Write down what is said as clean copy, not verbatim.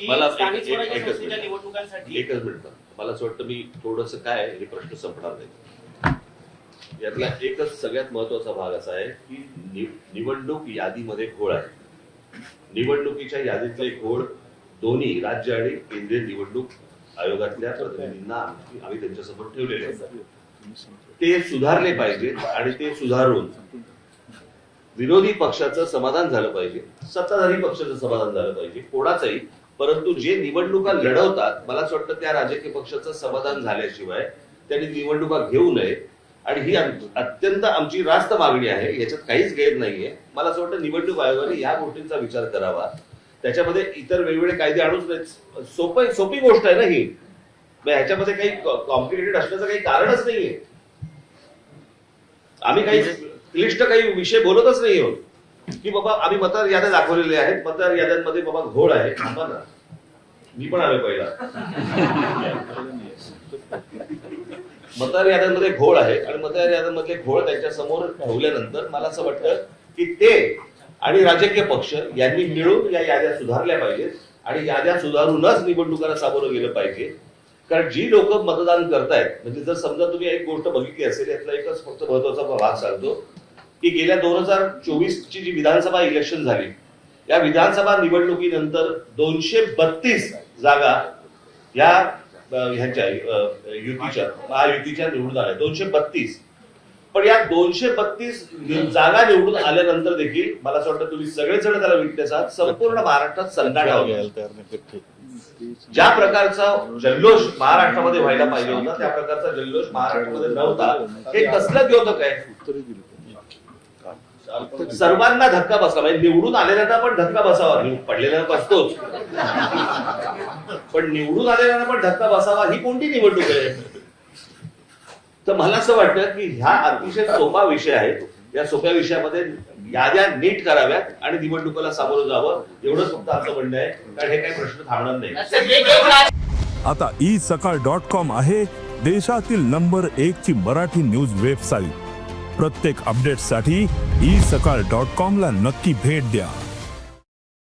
मला स्थानिक एकच स्वराज्य संस्थेच्या मिनिट निवडणुकांसाठी एकच मिनिट मला असं वाटतं मी थोडस काय हे प्रश्न संपणार नाही. यातला एकच सगळ्यात महत्वाचा भाग असा आहे की निवडणूक यादीमध्ये घोळ आहे. निवडणुकीच्या यादीतले घोळ दोन्ही राज्य आणि केंद्रीय निवडणूक आयोगातल्या प्रतिनिधींना आम्ही त्यांच्यासमोर ठेवलेले आहेत. ते सुधारले पाहिजेत आणि ते सुधारून विरोधी पक्षाचं समाधान झालं पाहिजे, सत्ताधारी पक्षाचं समाधान झालं पाहिजे, कोणाचंही. परंतु जे निवडणुका लढवतात मला असं वाटतं त्या राजकीय पक्षाचं समाधान झाल्याशिवाय त्यांनी निवडणुका घेऊ नये. आणि ही अत्यंत आमची रास्त मागणी आहे, याच्यात काहीच गैर नाहीये. मला असं वाटतं निवडणूक आयोगाने या गोष्टींचा विचार करावा. त्याच्यामध्ये इतर वेगवेगळे कायदे आणूच नाहीत. सोपी गोष्ट आहे ना ही. ह्याच्यामध्ये काही कॉम्प्लिकेटेड असण्याचं काही कारणच नाहीये. आम्ही काही क्लिष्ट काही विषय बोलतच नाही आहोत की बाबा आम्ही मतदार याद्या दाखवलेल्या आहेत, मतदार याद्यांमध्ये बाबा घोळ आहे. थांबा ना, मी पण आलो पहिला. मतदार याद्यांमध्ये घोळ आहे आणि मतदार याद्यांमधले घोळ त्यांच्या समोर ठेवल्यानंतर मला असं वाटतं की ते आणि राजकीय पक्ष यांनी मिळून या याद्या सुधारल्या पाहिजेत आणि याद्या सुधारूनच निवडणुकांना सामोरं गेलं पाहिजे. कारण जी लोक मतदान करतायत, म्हणजे जर समजा तुम्ही एक गोष्ट बघितली असेल, यातला एकच फक्त महत्वाचा भाग सांगतो की गेल्या 2024 ची जी विधानसभा इलेक्शन झाली, या विधानसभा निवडणुकीनंतर 232 जागा या ह्यांच्या युतीच्या महायुतीच्या निवडून आल्या. 232. पण या 232 जागा निवडून आल्यानंतर देखील मला असं वाटतं तुम्ही सगळेजण त्याला विटनेस आहात, संपूर्ण महाराष्ट्रात संताप होता. ज्या प्रकारचा जल्लोष महाराष्ट्रामध्ये व्हायला पाहिजे होता त्या प्रकारचा जल्लोष महाराष्ट्रामध्ये नव्हता. हे कसलं द्योतक आहे? सर्वांना धक्का बसला पाहिजे. निवडून आलेल्यांना पण धक्का बसावा, पडलेल्यांना बसतोच, पण निवडून आलेल्यांना पण धक्का बसावा ही कोणती निवडणूक आहे? तर मला असं वाटतं की ह्या अतिशय सोपा विषय आहे. या सोप्या विषयामध्ये याद्या नीट कराव्यात आणि निवडणुकीला सामोरं जावं, एवढंच फक्त आमचं म्हणणं आहे. कारण हे काही प्रश्न थांबणार नाही. आता isakal.com आहे देशातील नंबर 1 ची मराठी न्यूज वेबसाईट. प्रत्येक अपडेटसाठी isakal.com ला नक्की भेट द्या.